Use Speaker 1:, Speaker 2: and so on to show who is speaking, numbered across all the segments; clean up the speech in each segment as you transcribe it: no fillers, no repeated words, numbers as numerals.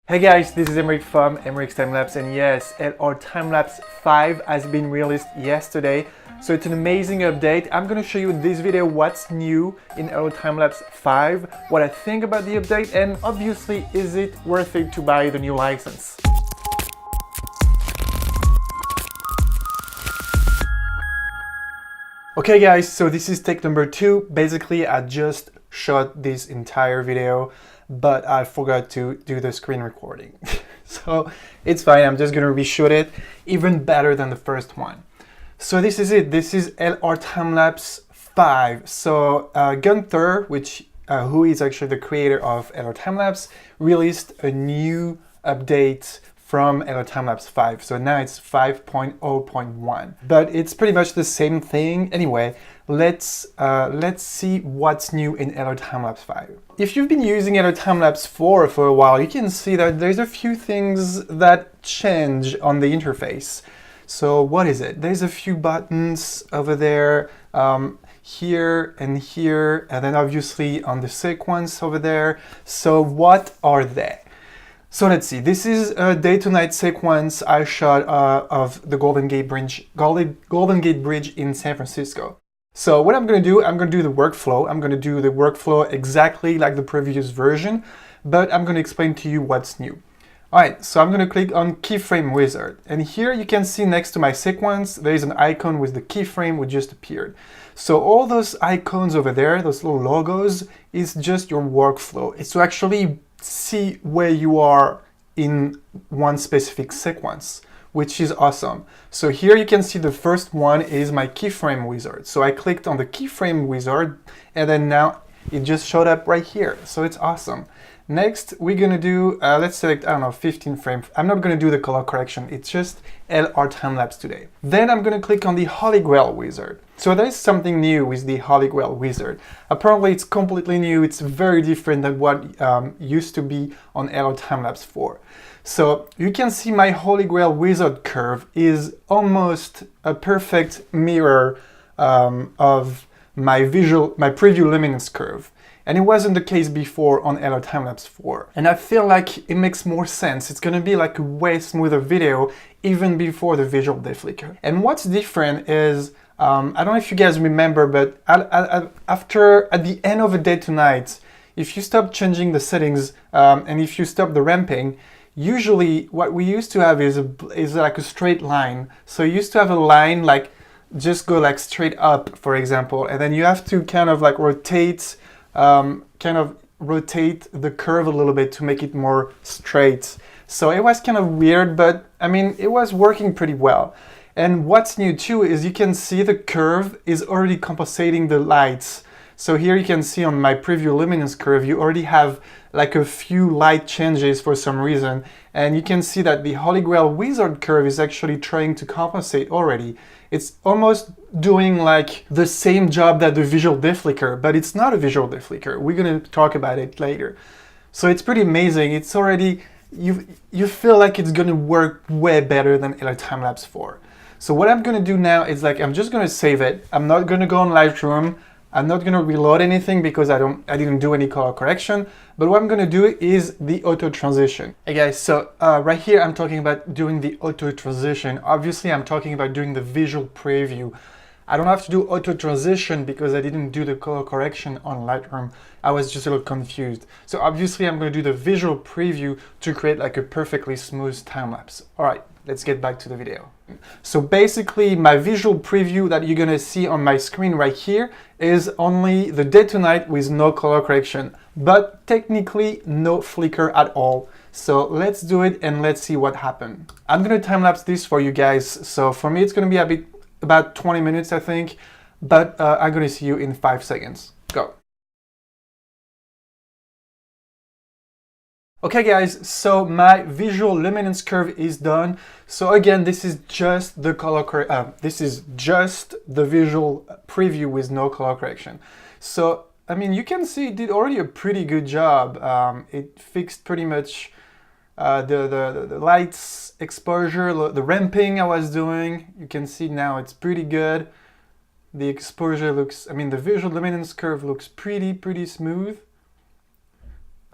Speaker 1: Hey guys, this is Emeric from Emeric's Timelapse, and yes, LRTimelapse 5 has been released yesterday, so it's an amazing update. I'm gonna show you in this video what's new in LRTimelapse 5, what I think about the update, and obviously, is it worth it to buy the new license? Okay guys, so this is take number 2. Basically, I just shot this entire video, but I forgot to do the screen recording. So it's fine, I'm just gonna reshoot it, even better than the first one. So this is it, this is LRTimelapse 5. So Gunther, who is actually the creator of LRTimelapse, released a new update from LRTimelapse 5. So now it's 5.0.1, but it's pretty much the same thing. Anyway, let's see what's new in LRTimelapse 5. If you've been using LRTimelapse 4 for a while, you can see that there's a few things that change on the interface. So what is it? There's a few buttons over there, here, and then obviously on the sequence over there. So what are they? So let's see, this is a day to night sequence I shot of the Golden Gate Bridge in San Francisco. So what I'm going to do the workflow. I'm going to do the workflow exactly like the previous version, but I'm going to explain to you what's new. All right, so I'm going to click on Keyframe Wizard. And here you can see next to my sequence, there is an icon with the keyframe which just appeared. So all those icons over there, those little logos, is just your workflow. It's to actually see where you are in one specific sequence, which is awesome. So here you can see the first one is my keyframe wizard. So I clicked on the keyframe wizard and then now it just showed up right here. So it's awesome. Next, we're gonna do, let's select, I don't know, 15 frames. I'm not gonna do the color correction. It's just LRTimelapse today. Then I'm gonna click on the Holy Grail wizard. So there is something new with the Holy Grail wizard. Apparently it's completely new. It's very different than what used to be on LRTimelapse 4. So you can see my Holy Grail wizard curve is almost a perfect mirror of my preview luminance curve. And it wasn't the case before on LRTimelapse 4. And I feel like it makes more sense. It's gonna be like a way smoother video even before the visual deflicker. And what's different is, I don't know if you guys remember, but at the end of a day to night, if you stop changing the settings and if you stop the ramping, usually what we used to have is like a straight line. So you used to have a line like just go like straight up, for example, and then you have to kind of like rotate the curve a little bit to make it more straight. So it was kind of weird, but I mean, it was working pretty well. And what's new too is you can see the curve is already compensating the lights. So here you can see on my preview luminance curve, you already have like a few light changes for some reason. And you can see that the Holy Grail wizard curve is actually trying to compensate already. It's almost doing like the same job that the visual deflicker, but it's not a visual deflicker. We're gonna talk about it later. So it's pretty amazing. It's already, you feel like it's gonna work way better than LRTimelapse 4. So what I'm gonna do now is like, I'm just gonna save it. I'm not gonna go on Lightroom. I'm not gonna reload anything because I didn't do any color correction. But what I'm gonna do is the auto transition. Hey guys, so right here I'm talking about doing the auto transition. Obviously I'm talking about doing the visual preview. I don't have to do auto transition because I didn't do the color correction on Lightroom. I was just a little confused. So obviously I'm gonna do the visual preview to create like a perfectly smooth time lapse. All right, let's get back to the video. So basically my visual preview that you're gonna see on my screen right here is only the day to night with no color correction, but technically no flicker at all. So let's do it and let's see what happened. I'm gonna time lapse this for you guys. So for me, it's gonna be about 20 minutes, I think, but I'm gonna see you in 5 seconds. Go. Okay guys, so my visual luminance curve is done. So again, this is just the this is just the visual preview with no color correction. So I mean, you can see it did already a pretty good job. It fixed pretty much the lights exposure, the ramping I was doing. You can see now it's pretty good. The exposure looks, I mean, the visual luminance curve looks pretty smooth.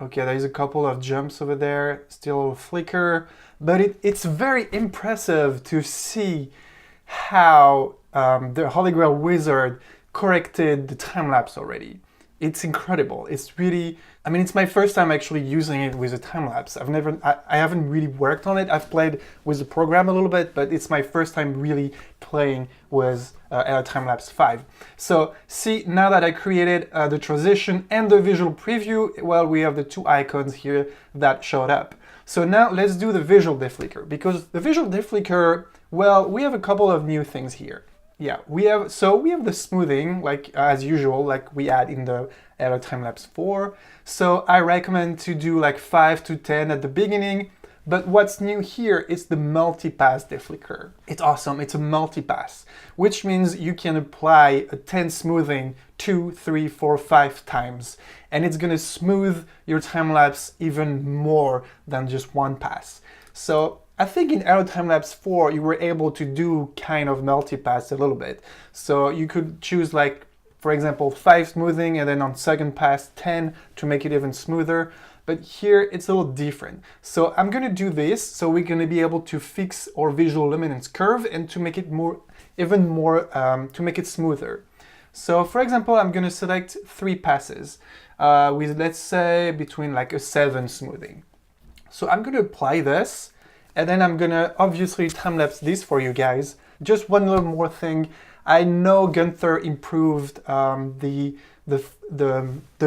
Speaker 1: Okay, there's a couple of jumps over there, still a little flicker, but it's very impressive to see how the Holy Grail wizard corrected the time lapse already. It's incredible. It's really, I mean, it's my first time actually using it with a time lapse. I haven't really worked on it. I've played with the program a little bit, but it's my first time really playing with LRTimelapse 5. So see, now that I created the transition and the visual preview, well, we have the two icons here that showed up. So now let's do the visual deflicker, because the visual deflicker, well, we have a couple of new things here. Yeah, we have the smoothing, like as usual, like we add in the LRTimelapse 4. So I recommend to do like 5 to 10 at the beginning. But what's new here is the multi-pass deflicker. It's awesome. It's a multi-pass, which means you can apply a 10 smoothing 2, 3, 4, 5 times, and it's gonna smooth your time lapse even more than just one pass. So I think in LRTimelapse 4, you were able to do kind of multi-pass a little bit. So you could choose, like, for example, 5 smoothing and then on second pass 10 to make it even smoother. But here it's a little different. So I'm gonna do this, so we're gonna be able to fix our visual luminance curve and to make it even more, to make it smoother. So for example, I'm gonna select 3 passes with, let's say, between like a 7 smoothing. So I'm gonna apply this, and then I'm gonna obviously time-lapse this for you guys. Just one little more thing. I know Gunther improved the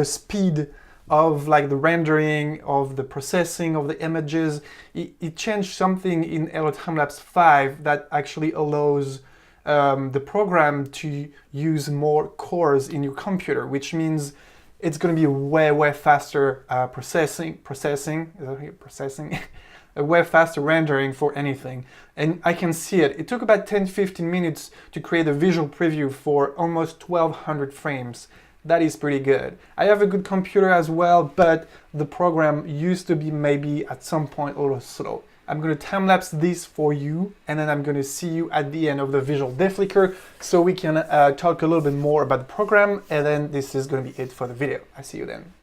Speaker 1: speed of like the rendering, of the processing of the images. It changed something in LRTimelapse 5 that actually allows the program to use more cores in your computer, which means it's going to be way faster processing, a way faster rendering for anything. And I can see it. It took about 10-15 minutes to create a visual preview for almost 1200 frames. That is pretty good. I have a good computer as well, but the program used to be maybe at some point a little slow. I'm going to time-lapse this for you, and then I'm going to see you at the end of the visual deflicker so we can talk a little bit more about the program, and then this is going to be it for the video. I see you then.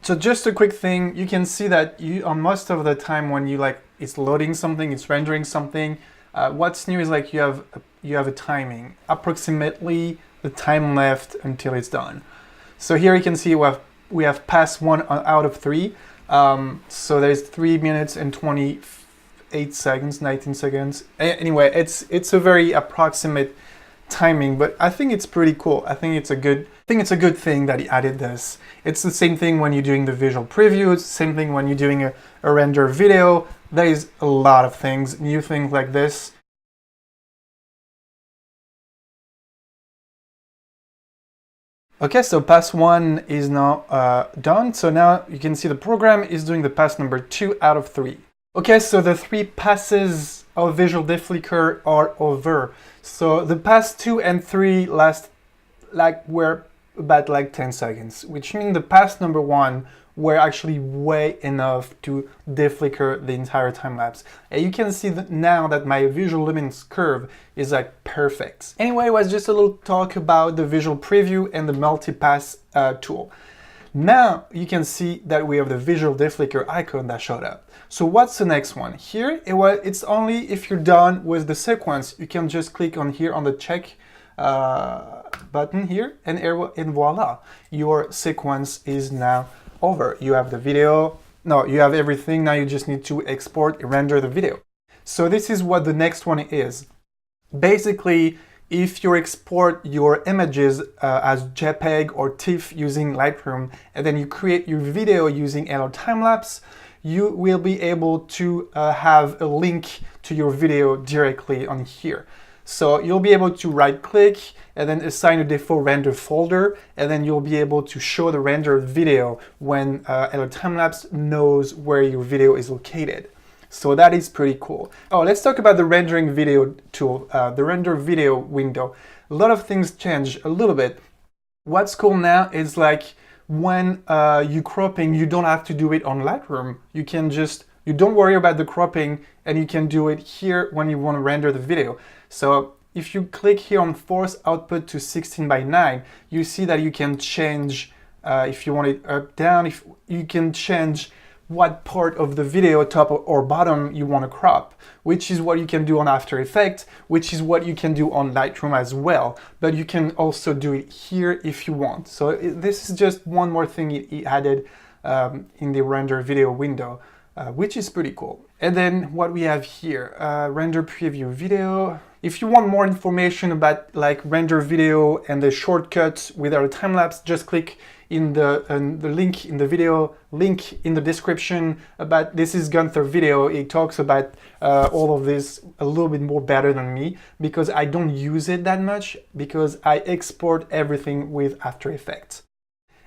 Speaker 1: So just a quick thing, you can see that on most of the time when it's loading something, it's rendering something, what's new is like you have a timing, approximately the time left until it's done. So here you can see we have passed 1 out of 3. So there's 3 minutes and 28 seconds, 19 seconds. Anyway, it's a very approximate timing, but I think it's pretty cool. I think it's a good thing that he added this. It's the same thing when you're doing the visual preview. It's the same thing when you're doing a render video. There is a lot of things, new things like this. Okay, so pass 1 is now done. So now you can see the program is doing the pass number 2 out of 3. Okay, so the 3 passes of visual deflicker are over. So the pass 2 and 3 were about 10 seconds, which means the pass number 1 were actually way enough to deflicker the entire time lapse. And you can see that now that my visual luminance curve is like perfect. Anyway, it was just a little talk about the visual preview and the multi-pass tool. Now you can see that we have the visual deflicker icon that showed up. So what's the next one? Here, it's only if you're done with the sequence, you can just click on here on the check button here, and voila, your sequence is now over. You have the video, you have everything. Now you just need to export and render the video. So this is what the next one is. Basically, if you export your images as JPEG or TIFF using Lightroom, and then you create your video using LRTimelapse, you will be able to have a link to your video directly on here. So you'll be able to right-click and then assign a default render folder, and then you'll be able to show the rendered video when LRTimelapse knows where your video is located. So that is pretty cool. Oh, let's talk about the rendering video tool, the render video window. A lot of things change a little bit. What's cool now is like when you're cropping, you don't have to do it on Lightroom. You don't worry about the cropping, and you can do it here when you want to render the video. So if you click here on force output to 16:9, you see that you can change if you want it up, down, if you can change what part of the video, top or bottom, you want to crop, which is what you can do on After Effects, which is what you can do on Lightroom as well. But you can also do it here if you want. So this is just one more thing it added in the render video window, which is pretty cool. And then what we have here, render preview video. If you want more information about like render video and the shortcuts with our time lapse, just click in the link in the video, link in the description about this is Gunther video. It talks about all of this a little bit more better than me because I don't use it that much because I export everything with After Effects.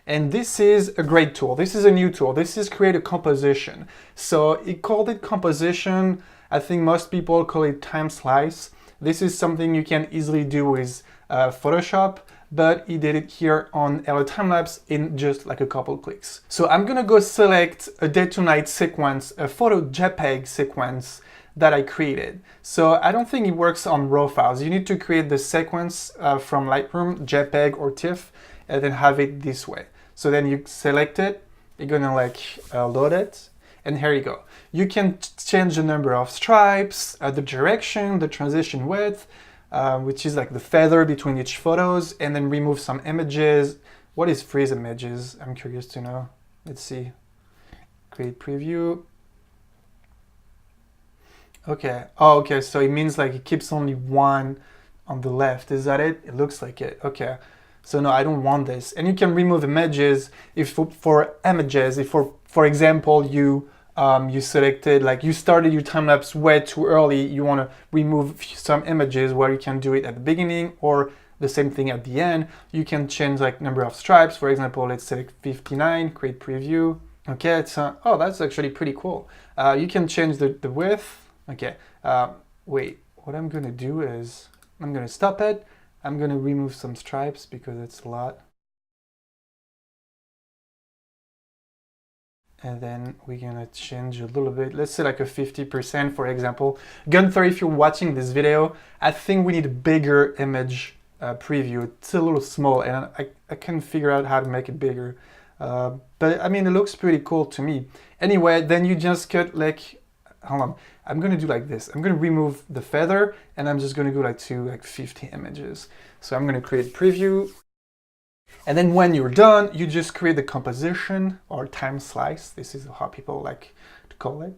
Speaker 1: And this is a great tool. This is a new tool. This is create a composition. So it called it composition. I think most people call it timeslice. This is something you can easily do with Photoshop, but he did it here on LRTimelapse in just like a couple clicks. So I'm gonna go select a day to night sequence, a photo JPEG sequence that I created. So I don't think it works on RAW files. You need to create the sequence from Lightroom, JPEG or TIFF, and then have it this way. So then you select it, you're gonna like load it, and here you go. You can change the number of stripes, the direction, the transition width, which is like the feather between each photos, and then remove some images. What is freeze images? I'm curious to know. Let's see. Create preview. Okay. Oh, okay. So it means like it keeps only one on the left. Is that it? It looks like it. Okay. So no, I don't want this. And you can remove images if for images. If for example you selected, like you started your time lapse way too early, you want to remove some images where you can do it at the beginning or the same thing at the end. You can change like number of stripes. For example, let's select 59, create preview. Okay, it's oh, that's actually pretty cool. You can change the width. Okay, wait, what I'm gonna do is I'm gonna stop it. I'm gonna remove some stripes because it's a lot. And then we're gonna change a little bit. Let's say like a 50%, for example. Gunther, if you're watching this video, I think we need a bigger image preview. It's a little small and I can't figure out how to make it bigger. But I mean, it looks pretty cool to me. Anyway, then you just cut like, hold on. I'm gonna do like this. I'm gonna remove the feather and I'm just gonna go like to like 50 images. So I'm gonna create preview. And then when you're done, you just create the composition or time slice. This is how people like to call it.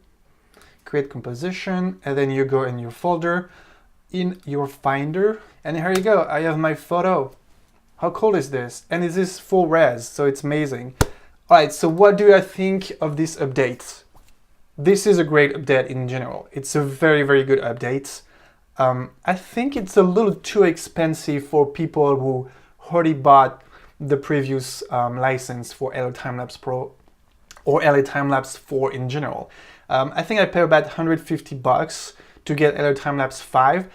Speaker 1: Create composition, and then you go in your folder, in your Finder, and here you go. I have my photo. How cool is this? And it is full res, so it's amazing. All right, so what do I think of this update? This is a great update in general. It's a very, very good update. I think it's a little too expensive for people who already bought the previous license for LRTimelapse Pro or LRTimelapse 4 in general. I think I paid about 150 bucks to get LRTimelapse 5.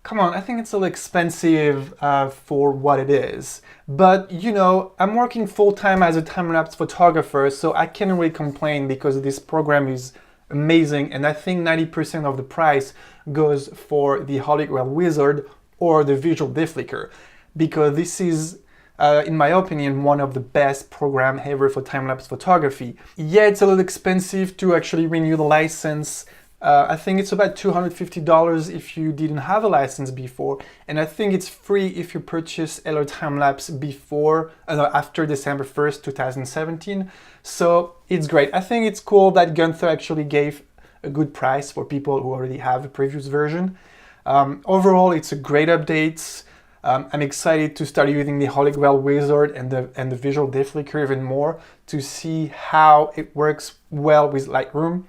Speaker 1: Come on, I think it's a little expensive for what it is. But you know, I'm working full-time as a time-lapse photographer, so I can't really complain because this program is amazing, and I think 90% of the price goes for the Holy Grail Wizard or the Visual Deflicker, because this is in my opinion, one of the best programs ever for time-lapse photography. Yeah, it's a little expensive to actually renew the license. I think it's about $250 if you didn't have a license before, and I think it's free if you purchase LRTimelapse before, after December 1st, 2017. So it's great. I think it's cool that Gunther actually gave a good price for people who already have a previous version. Overall, it's a great update. I'm excited to start using the Holy Grail Wizard and the Visual Deflicker even more to see how it works well with Lightroom.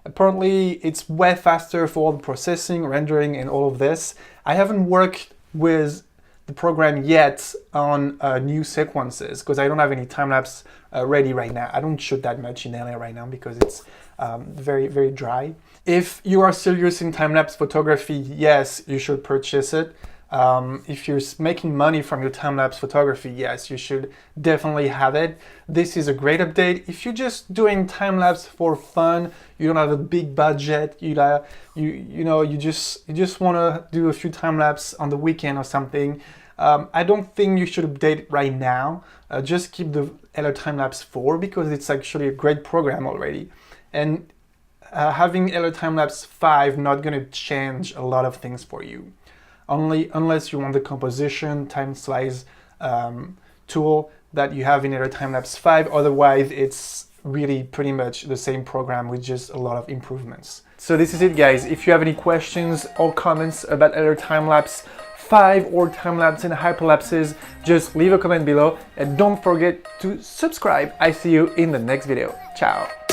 Speaker 1: Apparently, it's way faster for all the processing, rendering, and all of this. I haven't worked with the program yet on new sequences because I don't have any time-lapse ready right now. I don't shoot that much in LA right now because it's very, very dry. If you are serious in time-lapse photography, yes, you should purchase it. If you're making money from your time-lapse photography, yes, you should definitely have it. This is a great update. If you're just doing time-lapse for fun, you don't have a big budget, you just want to do a few time-lapse on the weekend or something, I don't think you should update it right now. Just keep the LRTimelapse 4 because it's actually a great program already. And having LRTimelapse 5 not going to change a lot of things for you. Unless you want the composition, timeslice tool that you have in LRTimelapse 5. Otherwise, it's really pretty much the same program with just a lot of improvements. So this is it, guys. If you have any questions or comments about LRTimelapse 5 or timelapse and hyperlapses, just leave a comment below and don't forget to subscribe. I see you in the next video. Ciao.